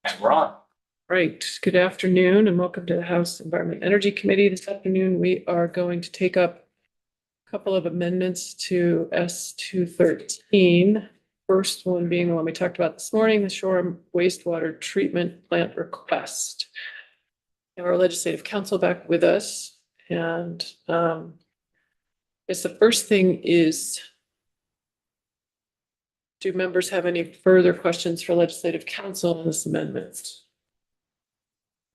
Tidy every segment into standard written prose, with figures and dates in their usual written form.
And we're on. Right, good afternoon and welcome to the House Environment and Energy Committee. This afternoon, we are going to take up a couple of amendments to S-213. First one being the one we talked about this morning, the Shoreham wastewater treatment plant request. We have our legislative council back with us, and guess the first thing is, do members have any further questions for legislative council on this amendment?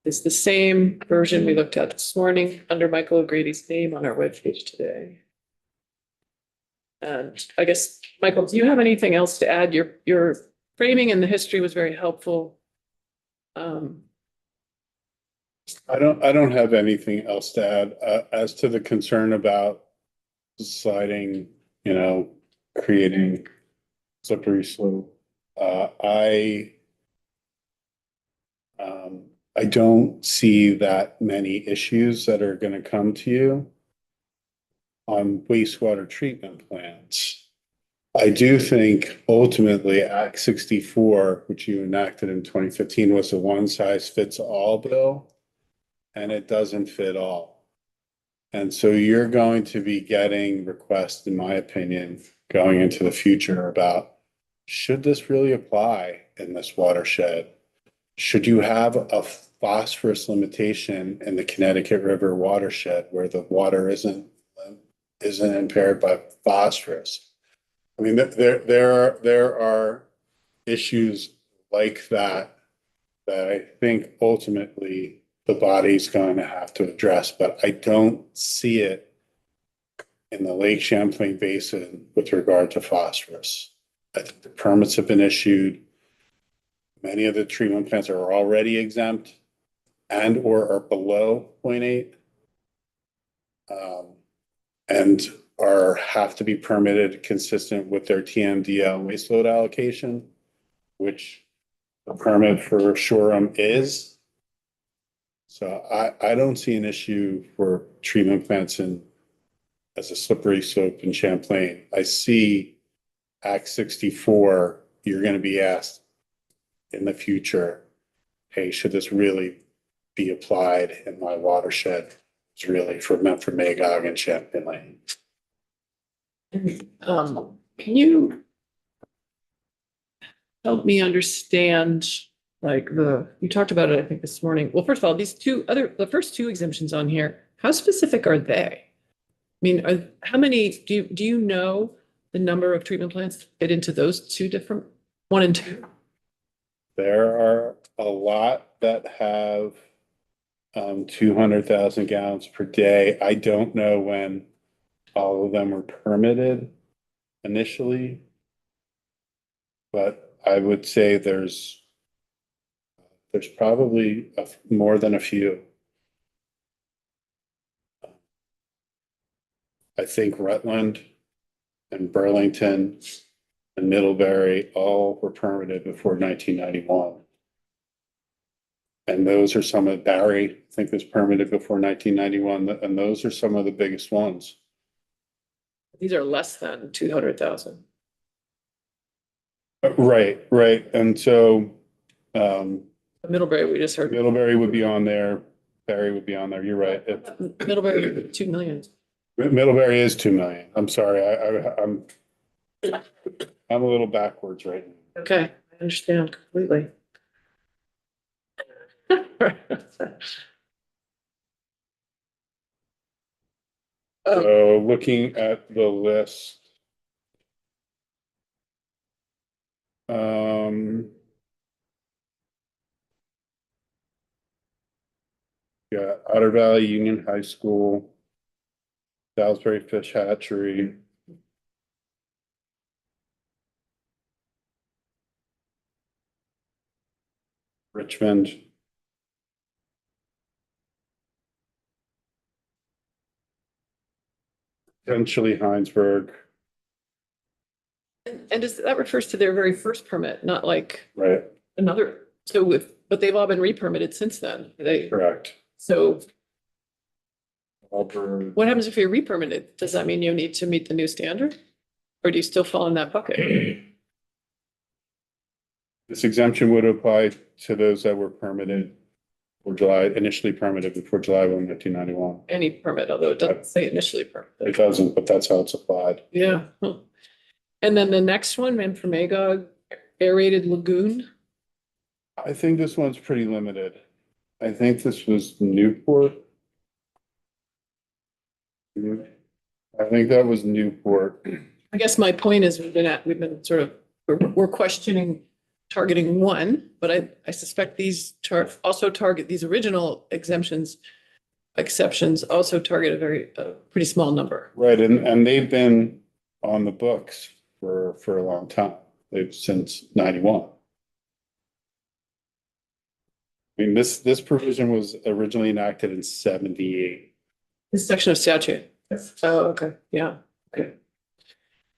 It's the same version we looked at this morning under Michael O'Grady's name on our webpage today. And I guess, Michael, do you have anything else to add? Your framing and the history was very helpful. I don't have anything else to add. As to the concern about sliding, creating slippery slope. I don't see that many issues that are going to come to you on wastewater treatment plants. I do think ultimately Act 64, which you enacted in 2015, was a one size fits all bill, and it doesn't fit all. And so you're going to be getting requests, in my opinion, going into the future about, should this really apply in this watershed? Should you have a phosphorus limitation in the Connecticut River watershed where the water isn't impaired by phosphorus? I mean, there are issues like that I think ultimately the body's going to have to address, but I don't see it in the Lake Champlain Basin with regard to phosphorus. I think the permits have been issued. Many of the treatment plants are already exempt and or are below 0.8 and have to be permitted consistent with their TMDL waste load allocation, which the permit for Shoreham is. So I don't see an issue for treatment plants as a slippery slope in Champlain. I see Act 64, you're going to be asked in the future, hey, should this really be applied in my watershed? It's really meant for Magog and Champlain. Can you help me understand, you talked about it, I think this morning. Well, first of all, the first two exemptions on here, how specific are they? I mean, how many, do you know the number of treatment plants that fit into those two different, 1 and 2? There are a lot that have 200,000 gallons per day. I don't know when all of them were permitted initially, but I would say there's probably more than a few. I think Rutland and Burlington and Middlebury all were permitted before 1991. And those are some of Barry, I think, was permitted before 1991, and those are some of the biggest ones. These are less than 200,000. Right. And so Middlebury, we just heard. Middlebury would be on there. Barry would be on there. You're right. Middlebury, 2 million. Middlebury is 2 million. I'm sorry. I'm a little backwards right now. Okay, I understand completely. So looking at the list, yeah, Otter Valley Union High School, Salisbury Fish Hatchery, Richmond, potentially Heinsberg. And that refers to their very first permit, not like Right. another, but they've all been re-permitted since then. Correct. So Auburn. what happens if you're re-permitted? Does that mean you need to meet the new standard? Or do you still fall in that bucket? This exemption would apply to those that were permitted for initially permitted before July 1, 1991. Any permit, although it doesn't say initially It permit. doesn't, but that's how it's applied. Yeah. Huh. And then the next one, Memphremagog aerated lagoon. I think this one's pretty limited. I think this was Newport. I think that was Newport. I guess my point is we've been sort of, we're questioning targeting one, but I suspect these also target these original exceptions also target a pretty small number. Right, and they've been on the books for a long time. They've since 91. I mean, this provision was originally enacted in 78. This section of statute. Oh, okay, yeah, okay.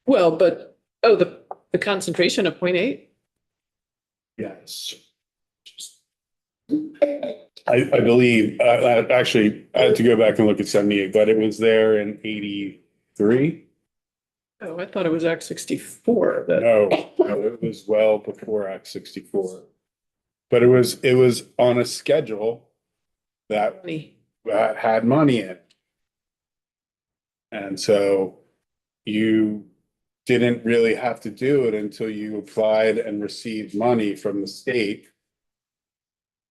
Well, but, oh, the concentration of 0.8? Yes. I believe, actually, I had to go back and look at 78, but it was there in 83. Oh, I thought it was Act 64. That, No, it was well before Act 64. But it was on a schedule that had money in it. And so you didn't really have to do it until you applied and received money from the state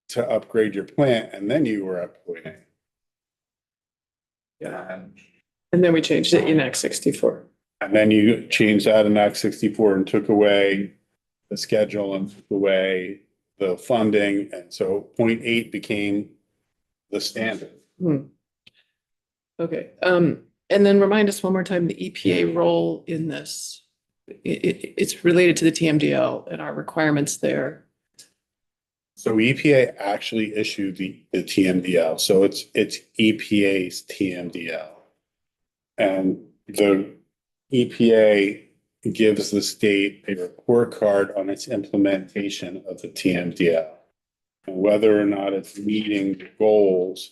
to upgrade your plant, and then you were at 0.8. Yeah. And then we changed it in Act 64. And then you changed that in Act 64 and took away the schedule and took away the funding, and so 0.8 became the standard. Okay, and then remind us one more time, the EPA role in this. It's related to the TMDL and our requirements there. So EPA actually issued the TMDL, so it's EPA's TMDL. And the EPA gives the state a report card on its implementation of the TMDL. And whether or not it's meeting the goals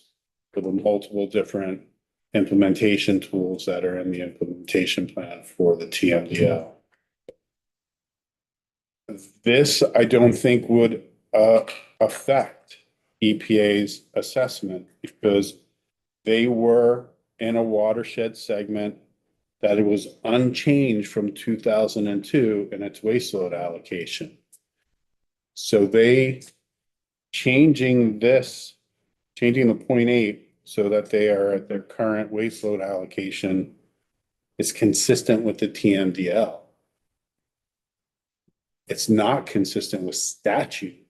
for the multiple different implementation tools that are in the implementation plan for the TMDL. This, I don't think would affect EPA's assessment because they were in a watershed segment that it was unchanged from 2002 in its waste load allocation. So they changing the 0.8 so that they are at their current waste load allocation is consistent with the TMDL. It's not consistent with statute,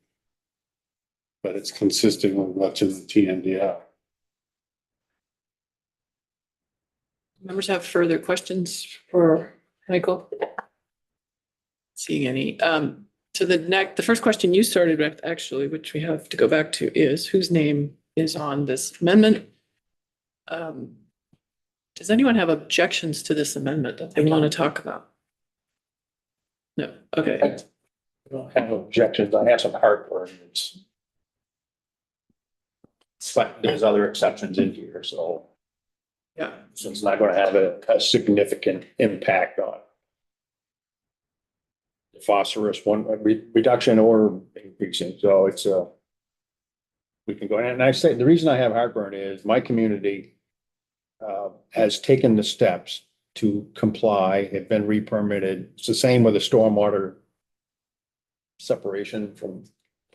but it's consistent with what's in the TMDL. Members have further questions for Michael? Seeing any. So the first question you started with, actually, which we have to go back to, is whose name is on this amendment? Does anyone have objections to this amendment that they want to talk about? No, okay. I don't have objections. I have some heartburn. It's like there's other exceptions in here, so Yeah, it's not going to have a significant impact on the phosphorus reduction or increasing. So it's we can go ahead. And I say the reason I have heartburn is my community has taken the steps to comply, have been re-permitted. It's the same with the stormwater separation from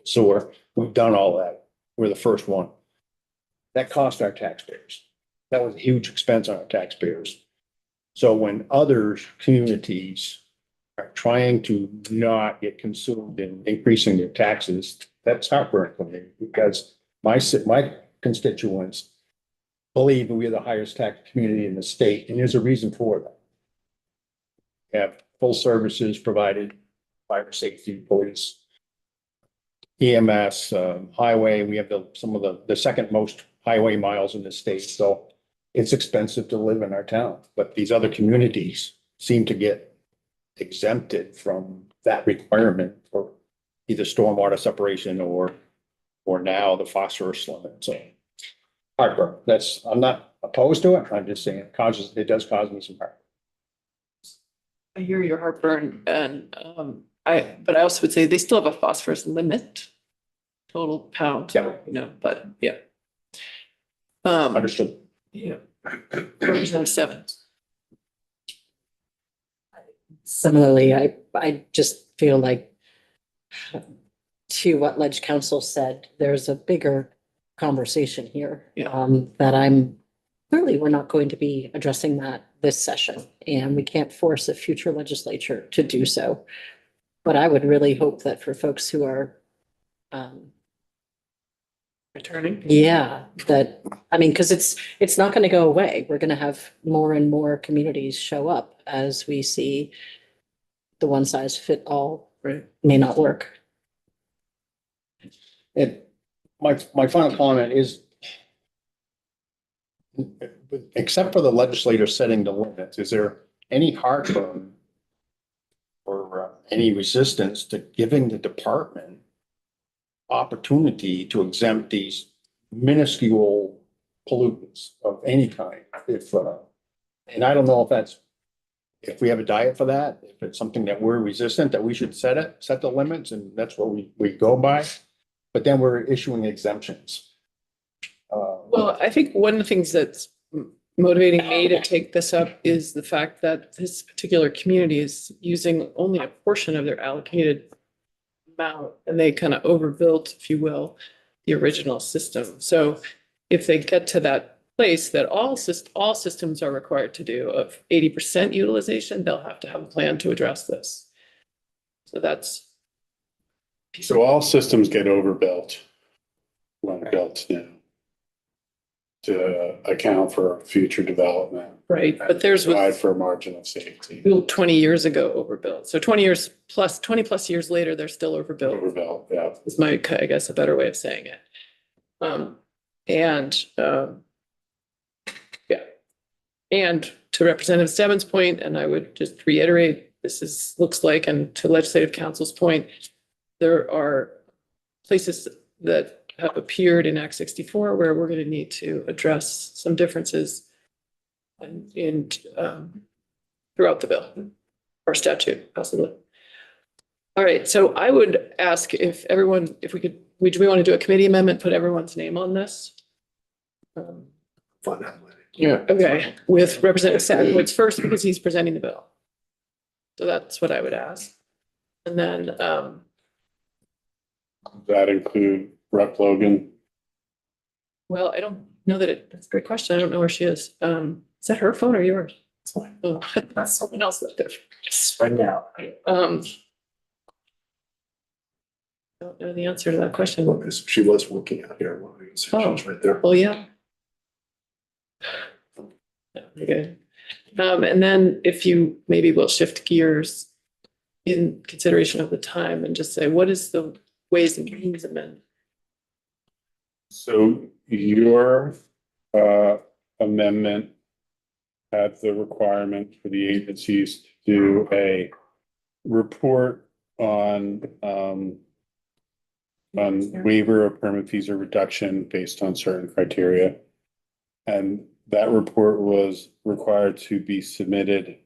sewer. We've done all that. We're the first one. That cost our taxpayers. That was a huge expense on our taxpayers. So when other communities are trying to not get consumed in increasing their taxes, that's heartburn for me because my constituents believe that we are the highest tax community in the state, and there's a reason for that. We have full services provided, fire safety, police, EMS, highway. We have some of the second most highway miles in the state. So it's expensive to live in our town, but these other communities seem to get exempted from that requirement for either stormwater separation or now the phosphorus limit. So heartburn. I'm not opposed to it. I'm just saying it does cause me some heartburn. I hear your heartburn, and but I also would say they still have a phosphorus limit. Total pound, Yeah. but yeah. Understood. Yeah. Representative Stebbins. Similarly, I just feel like to what Ledge Council said, there's a bigger conversation here. Yeah. That clearly, we're not going to be addressing that this session, and we can't force a future legislature to do so. But I would really hope that for folks who are, Returning. yeah, because it's not gonna go away. We're gonna have more and more communities show up as we see the one size fit all Right. may not work. My final comment is, except for the legislator setting the limits, is there any heartburn or any resistance to giving the department opportunity to exempt these minuscule pollutants of any kind? And I don't know if we have a diet for that, if it's something that we're resistant, that we should set the limits, and that's what we go by. But then we're issuing exemptions. Well, I think one of the things that's motivating me to take this up is the fact that this particular community is using only a portion of their allocated amount, and they kind of overbuilt, if you will, the original system. So if they get to that place that all systems are required to do of 80% utilization, they'll have to have a plan to address this. So that's. So all systems get overbuilt when built new to account for future development. Right, but theirs Provide was for a margin of safety. built 20 years ago overbuilt. So 20 plus years later, they're still overbuilt. Overbuilt, yeah. Is my, I guess, a better way of saying it. Yeah. And to Representative Stebbins' point, and I would just reiterate, looks like, and to Legislative Council's point, there are places that have appeared in Act 64 where we're going to need to address some differences in throughout the bill or statute, possibly. All right, so I would ask if everyone, if we could, do we want to do a committee amendment, put everyone's name on this? Yeah. Okay, with Representative Sadowitz first because he's presenting the bill. So that's what I would ask. And then, Does that include Rep. Logan? well, I don't know that's a great question. I don't know where she is. Is that her phone or yours? Oh, that's someone else that there. Spread out. Don't know the answer to that question. She was looking out here. She was right there. Well, yeah. Okay. And then if you maybe will shift gears in consideration of the time and just say, what is the Ways and Means Amendment? So your amendment had the requirement for the agencies to do a report on waiver of permit fees or reduction based on certain criteria. And that report was required to be submitted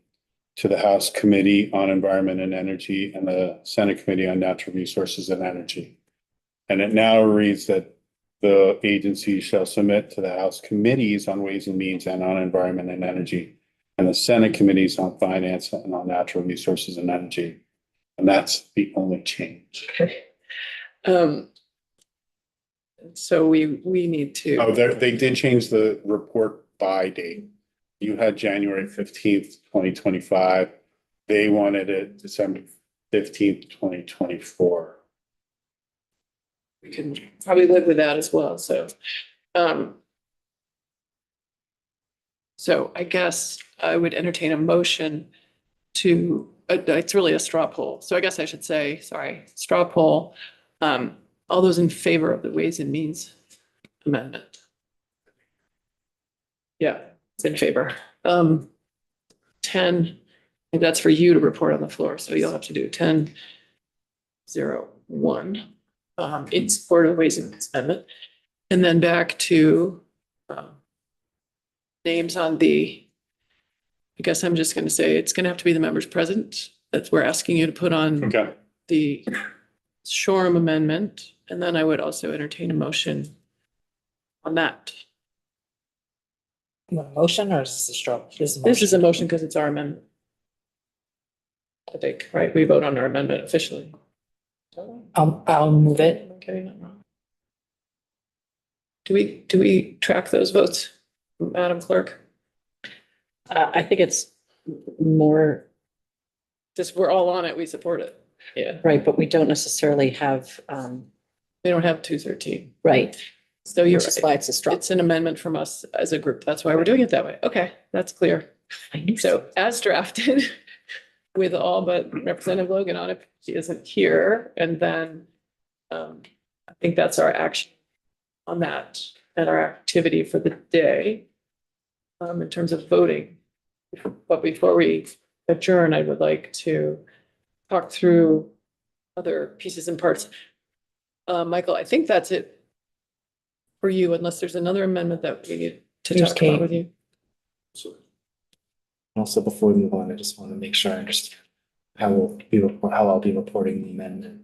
to the House Committee on Environment and Energy and the Senate Committee on Natural Resources and Energy. And it now reads that the agency shall submit to the House Committees on Ways and Means and on Environment and Energy, and the Senate Committees on Finance and on Natural Resources and Energy. And that's the only change. So we need to. Oh, they did change the report by date. You had January 15th, 2025. They wanted it December 15th, 2024. We can probably live with that as well, so. So I guess I would entertain a motion to, it's really a straw poll, so I guess I should say, sorry, straw poll. All those in favor of the Ways and Means Amendment? Yeah, it's in favor. 10, and that's for you to report on the floor, so you'll have to do 10-0-1. In support of the Ways and Means Amendment. And then back to names on the, I guess I'm just going to say it's going to have to be the members present that we're asking you to put on Okay. the Shoreham amendment, and then I would also entertain a motion on that. You want a motion or is this a straw? This is a motion because it's our amendment. I think, right? We vote on our amendment officially. I'll move it. Okay, not wrong. Do we track those votes, Madam Clerk? I think it's more, Just, we're all on it, we support it. Yeah, right, but we don't necessarily have, we don't have 213. right, So you're which is right. why it's a straw. It's an amendment from us as a group. That's why we're doing it that way. Okay, that's clear. I knew so. So as drafted, with all but Representative Logan on it, she isn't here, and then I think that's our action on that and our activity for the day in terms of voting. But before we adjourn, I would like to talk through other pieces and parts. Michael, I think that's it for you, unless there's another amendment that we need to Here's talk about Kate. with you. So Also, before we move on, I just want to make sure I understand how I'll be reporting the amendment.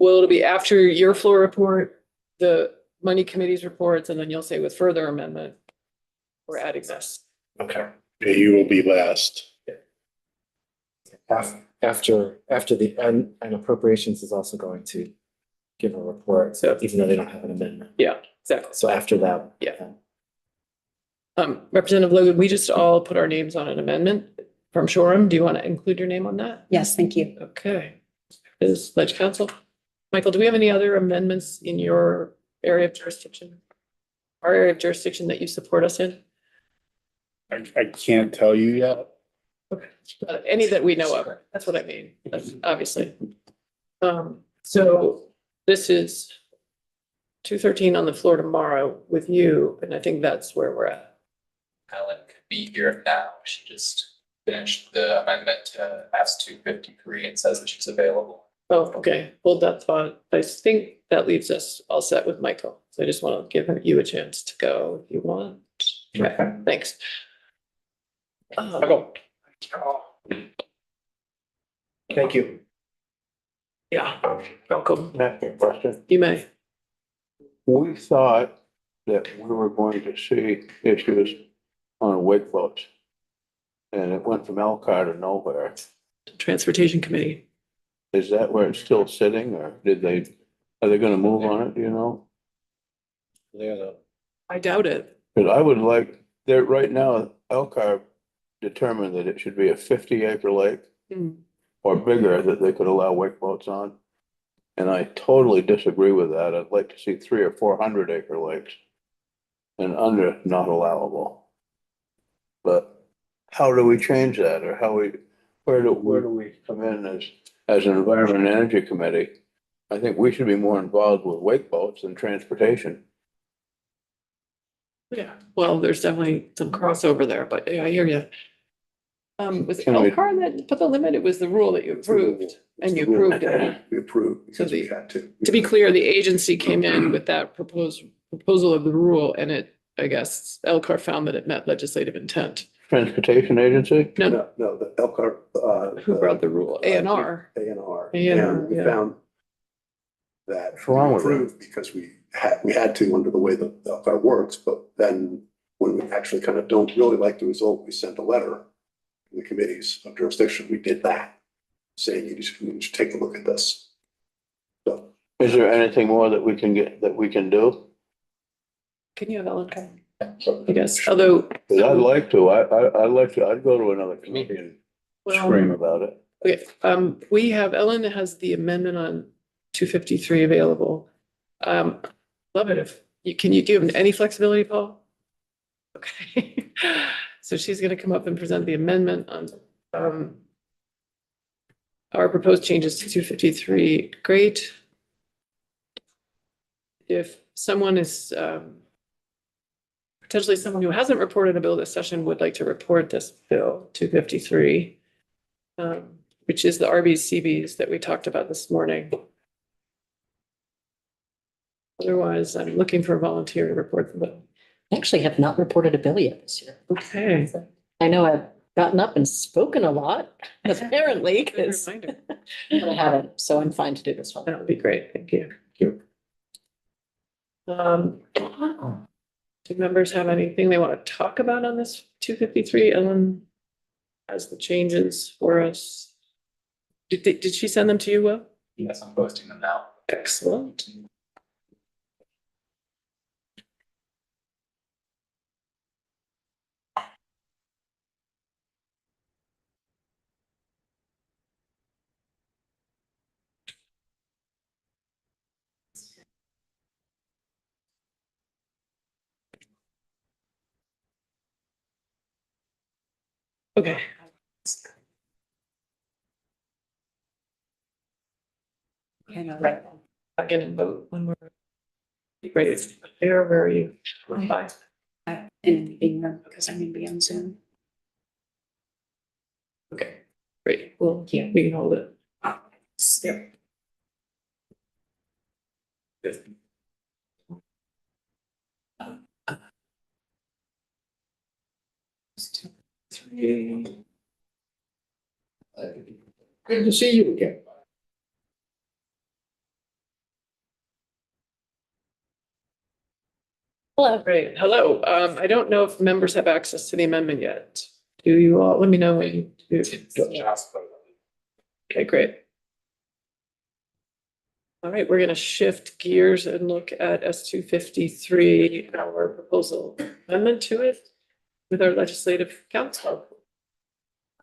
Well, it'll be after your floor report, the money committee's reports, and then you'll say with further amendment, we're adding this. Okay. Yeah, you will be last. After the, and appropriations is also going to give a report, So- even though they don't have an amendment. Yeah, exactly. So after that. Yeah. Representative Logan, we just all put our names on an amendment from Shoreham. Do you want to include your name on that? Yes, thank you. Okay. Is Ledge Council? Michael, do we have any other amendments in your area of jurisdiction? Our area of jurisdiction that you support us in? I can't tell you yet. Okay, any that we know of, that's what I mean, that's obviously. So this is 213 on the floor tomorrow with you, and I think that's where we're at. Ellen could be here now. She just finished the amendment to S 253 and says that she's available. Oh, okay, hold that thought. I think that leaves us all set with Michael. So I just want to give you a chance to go if you want. Okay, thanks. Michael. Thank you. Yeah, welcome. Next question. You may. We thought that we were going to see issues on wake boats. And it went from Elkhart to nowhere. Transportation Committee. Is that where it's still sitting or are they gonna move on it, do you know? I doubt it. Cause I would like, there, right now, Elkhart determined that it should be a 50-acre lake Hmm. or bigger that they could allow wake boats on. And I totally disagree with that. I'd like to see 300 or 400-acre lakes. And under not allowable. But how do we change that, or where do we come in as an Environment and Energy Committee? I think we should be more involved with wake boats than transportation. Yeah, well, there's definitely some crossover there, but yeah, I hear you. Was it Can we- Elkhart that put the limit? It was the rule that you approved and you approved it. We approved because So we had to. To be clear, the agency came in with that proposal of the rule, and it, I guess, Elkhart found that it met legislative intent. Transportation Agency? No, No, the Elkhart. who brought the rule? A and R. A&R. A&R, And we yeah. found that What's wrong we with it? approved because we had to under the way the Elkhart works, but then when we actually kind of don't really like the result, we sent a letter to the committees of jurisdiction. We did that, saying you should take a look at this. So Is there anything more that we can do? Can you have Ellen come? I guess, although, 'Cause I'd like to, I'd go to another committee and scream well, about it. okay, we have, Ellen has the amendment on 253 available. Love it can you give any flexibility, Paul? Okay, so she's gonna come up and present the amendment on our proposed changes to 253. Great. If someone is potentially someone who hasn't reported a bill this session would like to report this bill 253, which is the RBCBs that we talked about this morning. Otherwise, I'm looking for a volunteer to report the bill. I actually have not reported a bill yet this year. Okay. I know gotten up and spoken a lot, apparently, Good because reminder. I haven't, so I'm fine to do this one. That would be great. Thank you. Do members have anything they want to talk about on this 253? Ellen has the changes for us. Did she send them to you, Will? Yes, I'm posting them now. Excellent. Okay. Right. I can vote when we're great. There, where are you? Bye. In the meeting room because I'm gonna be on Zoom. Okay, great. Well, yeah, we can hold it. Yep. Good. Three. Good to see you again. Hello. Great. Hello. I don't know if members have access to the amendment yet. Do you all? Let me know when you do. Okay, great. All right, we're gonna shift gears and look at S253, our proposal amendment to it with our legislative council.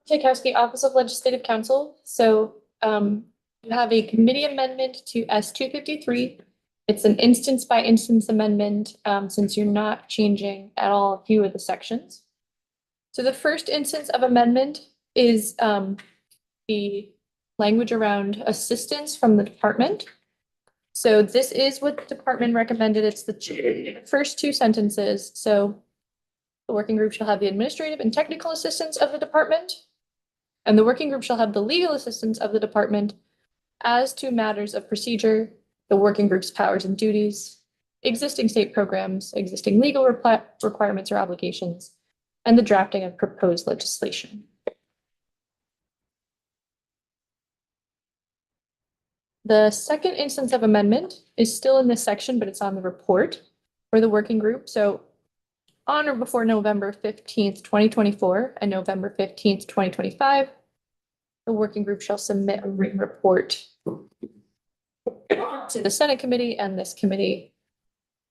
Tchaikovsky, Office of Legislative Counsel. So you have a committee amendment to S253. It's an instance by instance amendment since you're not changing at all a few of the sections. So the first instance of amendment is the language around assistance from the department. So this is what the department recommended. It's the first two sentences. So the working group shall have the administrative and technical assistance of the department, and the working group shall have the legal assistance of the department as to matters of procedure, the working group's powers and duties, existing state programs, existing legal requirements or obligations, and the drafting of proposed legislation. The second instance of amendment is still in this section, but it's on the report for the working group. So on or before November 15th, 2024 and November 15th, 2025, the working group shall submit a written report to the Senate committee and this committee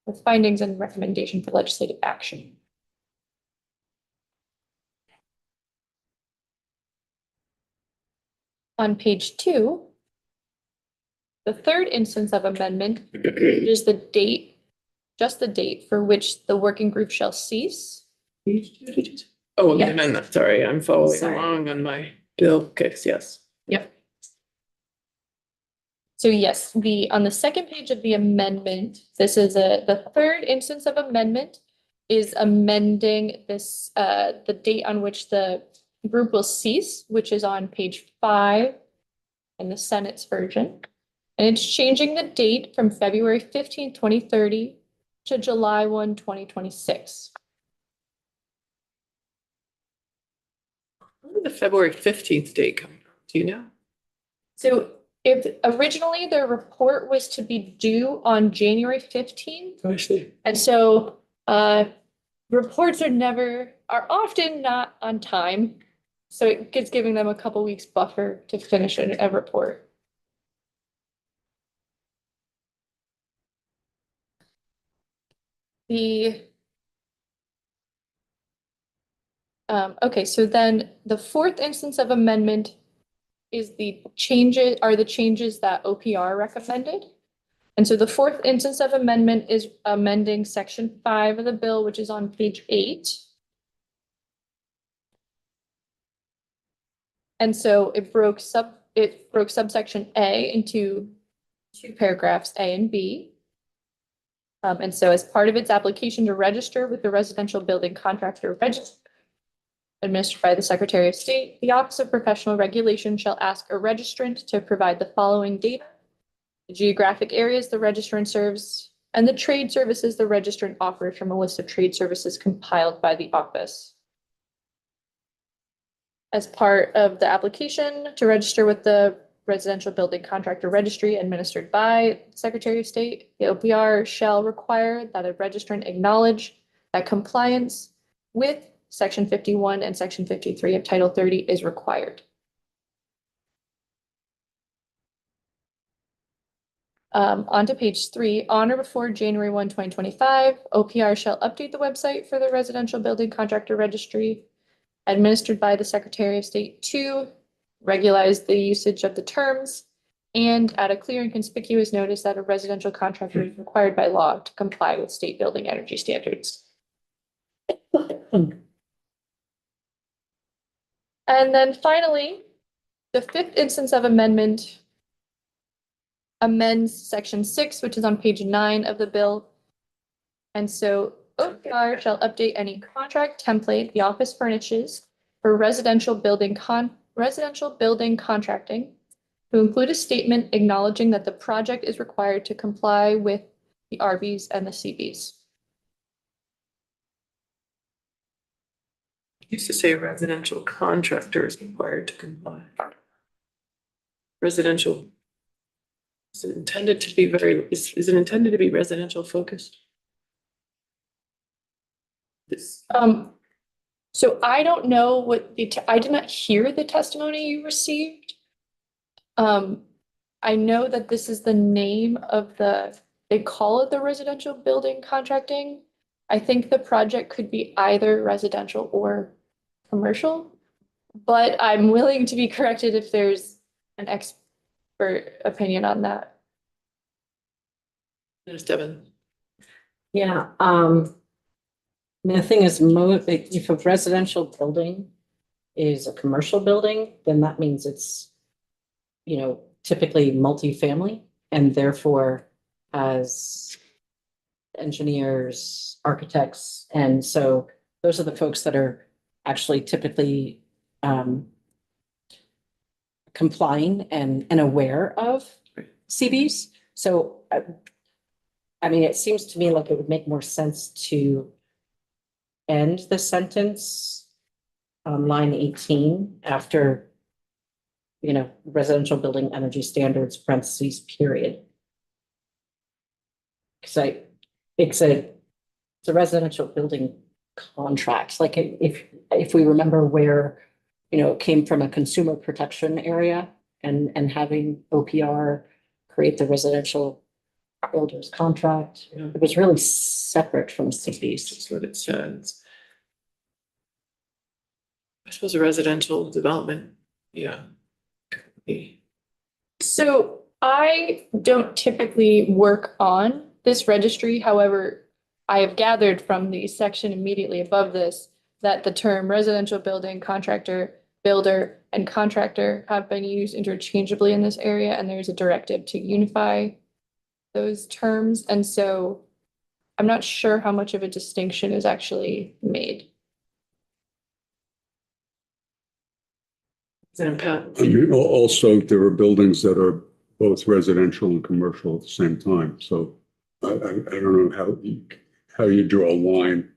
with findings and recommendation for legislative action. On page 2, the third instance of amendment is the date, just the date for which the working group shall cease. Oh, Yeah. amendment, sorry, I'm following Sorry. along on my bill case, yes. Yep. So yes, on the second page of the amendment, this is the third instance of amendment is amending this, the date on which the group will cease, which is on page 5 in the Senate's version. And it's changing the date from February 15th, 2030 to July 1, 2026. Where did the February 15th date come from? Do you know? So if originally the report was to be due on January 15th, Oh, I see. and so reports are often not on time. So it's giving them a couple weeks buffer to finish a report. Okay, so then the fourth instance of amendment is the changes that OPR recommended. And so the fourth instance of amendment is amending section 5 of the bill, which is on page 8. And so it broke subsection A into two paragraphs, A and B. And so as part of its application to register with the Residential Building Contractor Register administered by the Secretary of State, the Office of Professional Regulation shall ask a registrant to provide the following data: the geographic areas the registrant serves, and the trade services the registrant offers from a list of trade services compiled by the office. as part of the application to register with the Residential Building Contractor Registry administered by the Secretary of State, the OPR shall require that a registrant acknowledge that compliance with Section 51 and Section 53 of Title 30 is required. On to page 3, on or before January 1, 2025, OPR shall update the website for the Residential Building Contractor Registry administered by the Secretary of State to regularize the usage of the terms and add a clear and conspicuous notice that a residential contractor is required by law to comply with state building energy standards. And then finally, the 5th instance of amendment amends section 6, which is on page 9 of the bill. And so OPR shall update any contract template the office furnishes for residential building contracting to include a statement acknowledging that the project is required to comply with the RBs and the CBs. Used to say residential contractor is required to comply. Residential. Is it intended to be is it intended to be residential focused? This, So I don't know what I did not hear the testimony you received. I know that this is the name of they call it the residential building contracting. I think the project could be either residential or commercial, but I'm willing to be corrected if there's an expert opinion on that. there's Devin. Yeah, the thing is, if a residential building is a commercial building, then that means it's, you know, typically multifamily and therefore has engineers, architects. And so those are the folks that are actually typically complying and aware of CBs. So, I mean, it seems to me like it would make more sense to end the sentence on line 18 after, you know, residential building energy standards, parentheses, period. Because it's a residential building contract. Like if we remember where, you know, it came from a consumer protection area and having OPR create the residential builder's contract, Yeah. it was really separate from CBs. That's what it says. I suppose a residential development, yeah. So I don't typically work on this registry. However, I have gathered from the section immediately above this that the term residential building contractor, builder, and contractor have been used interchangeably in this area, and there's a directive to unify those terms. And so I'm not sure how much of a distinction is actually made. Is it impact? Also, there are buildings that are both residential and commercial at the same time. So I don't know how you draw a line.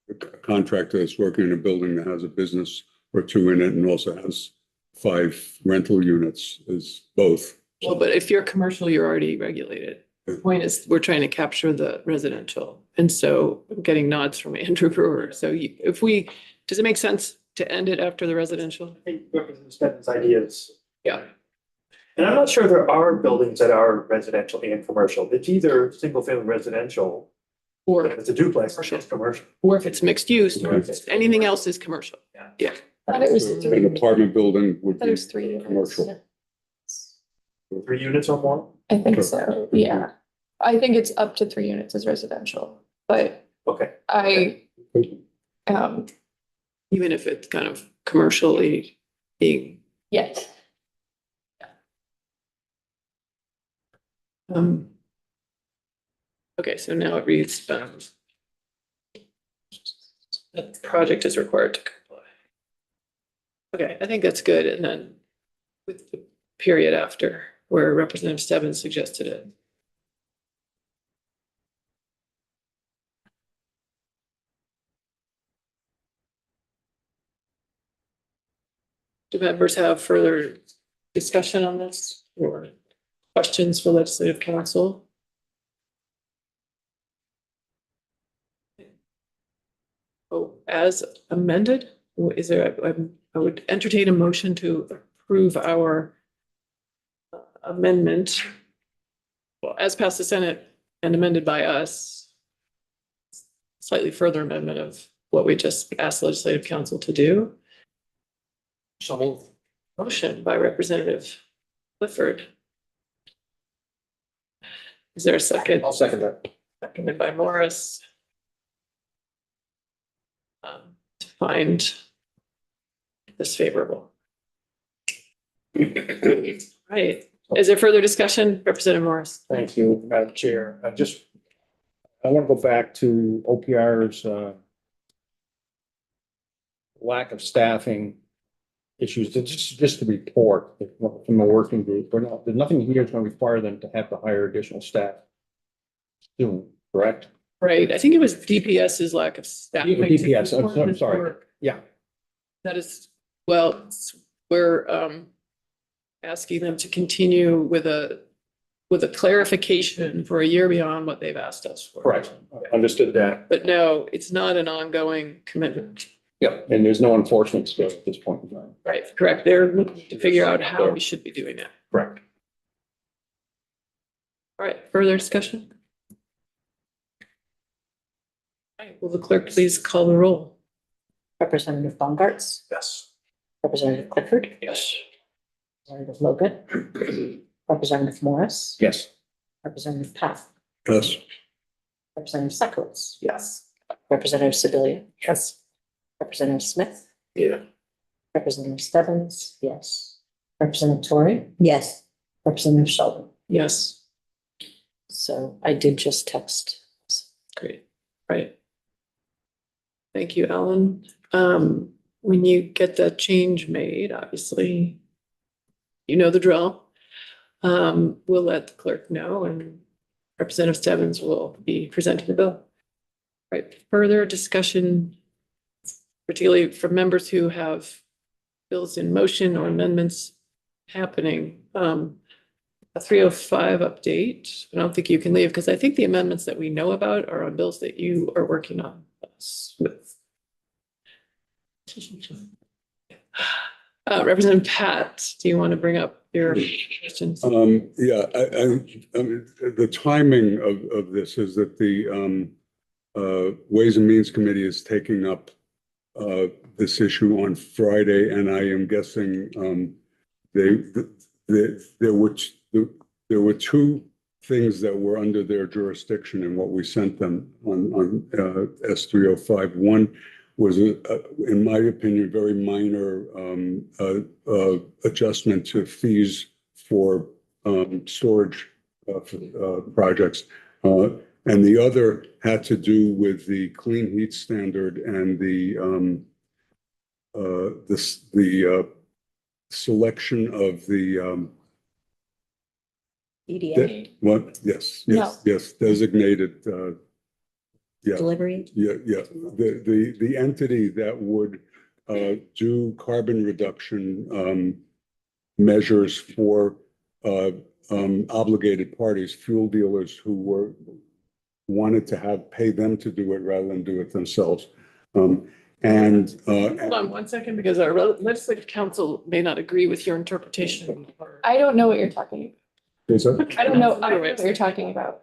A contractor that's working in a building that has a business or two in it and also has 5 rental units is both. Well, but if you're commercial, you're already regulated. The point is, we're trying to capture the residential. And so I'm getting nods from Andrew Brewer. So does it make sense to end it after the residential? I think Representative Stebbins' ideas. Yeah. And I'm not sure there are buildings that are residential and commercial. It's either single family residential or if it's a duplex, it's commercial. Or if it's mixed use, anything else is commercial. Yeah. I thought it was An 3. apartment building would I thought it be was 3 units. commercial. 3 units or more? I think so, yeah. I think it's up to 3 units as residential, but Okay. Even if it's kind of commercially being. Yes. Okay, so now it reads, that the project is required to comply. Okay, I think that's good. And then with the period after where Representative Stebbins suggested it. Do members have further discussion on this or questions for legislative council? Oh, as amended, is there, I would entertain a motion to approve our amendment. Well, as passed the Senate and amended by us. Slightly further amendment of what we just asked legislative council to do. So moved. Motion by Representative Clifford. Is there a second? I'll second that. Seconded by Morris. To find this favorable. Right. Is there further discussion? Representative Morris. Thank you, Madam Chair. I want to go back to OPR's lack of staffing issues. Just to report from the working group. There's nothing here that's going to require them to have to hire additional staff soon, correct? Right. I think it was DPS's lack of staff. DPS, I'm sorry. Yeah. That is, well, we're asking them to continue with a clarification for a year beyond what they've asked us for. Correct. Understood that. But no, it's not an ongoing commitment. Yep. And there's no enforcement skill at this point in time. Right, correct. They're looking to figure out how we should be doing that. Correct. All right, further discussion? All right, will the clerk please call the roll? Representative Baumgartz, Yes. Representative Clifford, Yes. Representative Logan, Representative Morris, Yes. Representative Pat, Yes. Representative Sekowitz, Yes. Representative Sibilia, Yes. Representative Smith, Yeah. Representative Stebbins, yes. Representative Torrey? Yes. Representative Sheldon. Yes, So I did just text. great, right. Thank you, Ellen. When you get that change made, obviously, you know the drill. We'll let the clerk know and Representative Stebbins will be presenting the bill. Right, further discussion, particularly from members who have bills in motion or amendments happening. A 305 update. I don't think you can leave because I think the amendments that we know about are on bills that you are working on with. Representative Pat, do you want to bring up your questions? Yeah, I mean, the timing of this is that the Ways and Means Committee is taking up this issue on Friday, and I am guessing there were two things that were under their jurisdiction in what we sent them on S305. One was, in my opinion, very minor adjustment to fees for storage projects. And the other had to do with the clean heat standard and the selection of the EDA what? Yes, No. yes, yes, designated. Yeah, delivery? yeah, yeah. The entity that would do carbon reduction measures for obligated parties, fuel dealers who wanted to pay them to do it rather than do it themselves. Hold on 1 second, because our legislative council may not agree with your interpretation. I don't know what you're talking about. Is that? I don't know what you're talking about.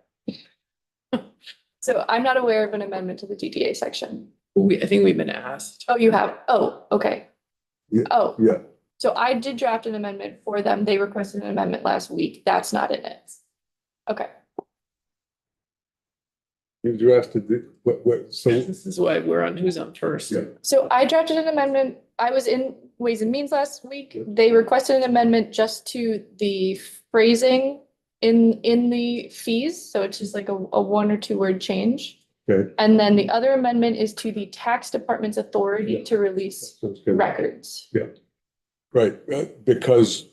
So I'm not aware of an amendment to the DDA section. I think we've been asked. Oh, you have? Oh, okay. Yeah. Oh, Yeah. so I did draft an amendment for them. They requested an amendment last week. That's not in it. Okay. You drafted so. This is why we're on who's on first. Yeah. So I drafted an amendment. I was in Ways and Means last week. They requested an amendment just to the phrasing in the fees. So it's just like a 1 or 2 word change. Okay. And then the other amendment is to the tax department's authority Yeah. to release Sounds good. records. Yeah, right, because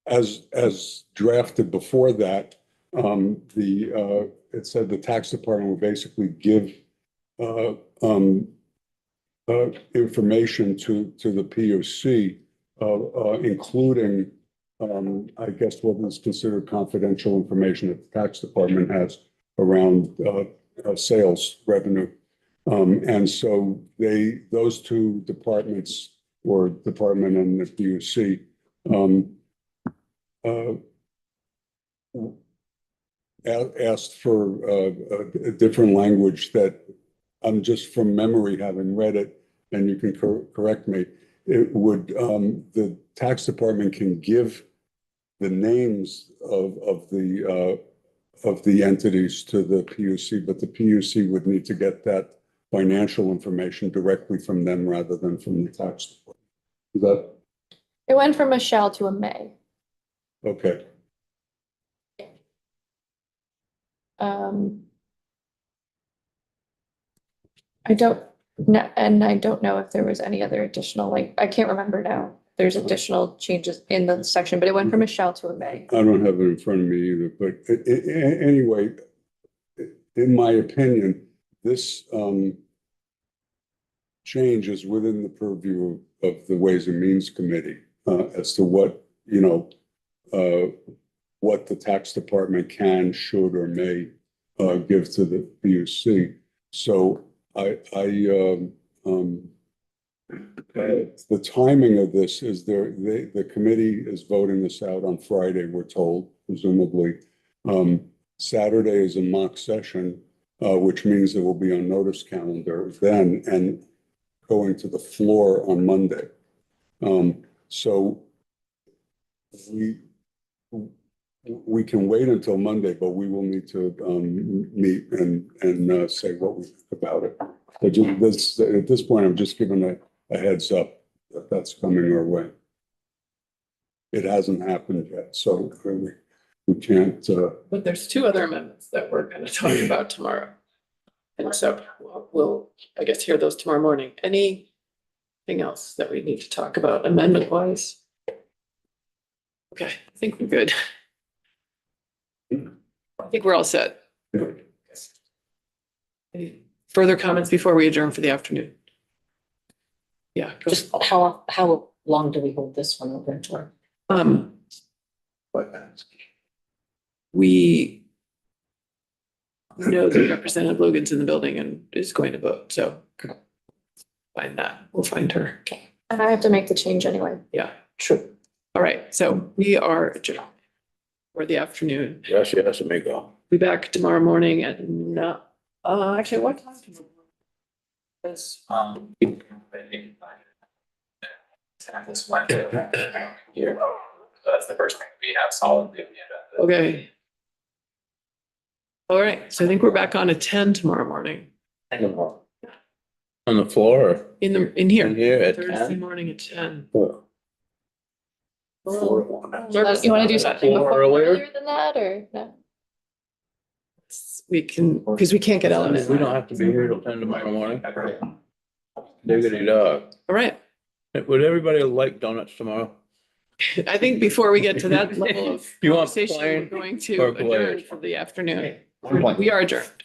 as drafted before that, it said the tax department would basically give information to the PUC including, I guess what is considered confidential information that the tax department has around, sales revenue. And so those two departments, or department and the PUC, asked for a different language that I'm just from memory, having read it, and you can correct me. It would, the tax department can give the names of the entities to the PUC, but the PUC would need to get that financial information directly from them rather than from the tax department. Is that It went from a shall to a may. okay? I don't know, and I don't know if there was any other additional, like, I can't remember now. There's additional changes in the section, but it went from a shall to a may. I don't have it in front of me either, but anyway, in my opinion, this change is within the purview of the Ways and Means Committee as to what, what the tax department can, should, or may give to the PUC. So the timing of this is the committee is voting this out on Friday, we're told, presumably. Saturday is a mock session, which means it will be on notice calendar then and going to the floor on Monday. So we can wait until Monday, but we will need to meet and say what we think about it. But at this point, I'm just giving a heads up that that's coming our way. It hasn't happened yet, so we can't. But there's two other amendments that we're going to talk about tomorrow. And so we'll, I guess, hear those tomorrow morning. Anything else that we need to talk about amendment wise? Okay, I think we're good. I think we're all set. Any further comments before we adjourn for the afternoon? Yeah. Just how long do we hold this one open for? We know that Representative Logan's in the building and is going to vote, so find that. We'll find her. Okay. And I have to make the change anyway. Yeah, true. All right, so we are adjourned for the afternoon. Yes, amigo. Be back tomorrow morning at actually, what time? This one here. So that's the first thing we have solidly on the agenda. Okay. All right, so I think we're back on at 10 tomorrow morning. On the floor or In here. in here at Thursday 10? morning at 10. Four You one. want to do something Or before earlier? earlier than that, or no? We can, because we can't get Ellen in. We don't have to be here till 10 tomorrow morning. Diggity dog. All right. Would everybody like donuts tomorrow? I think before we get to that level of You want conversation, we're plain going to or adjourn glazed? for the afternoon. We are adjourned.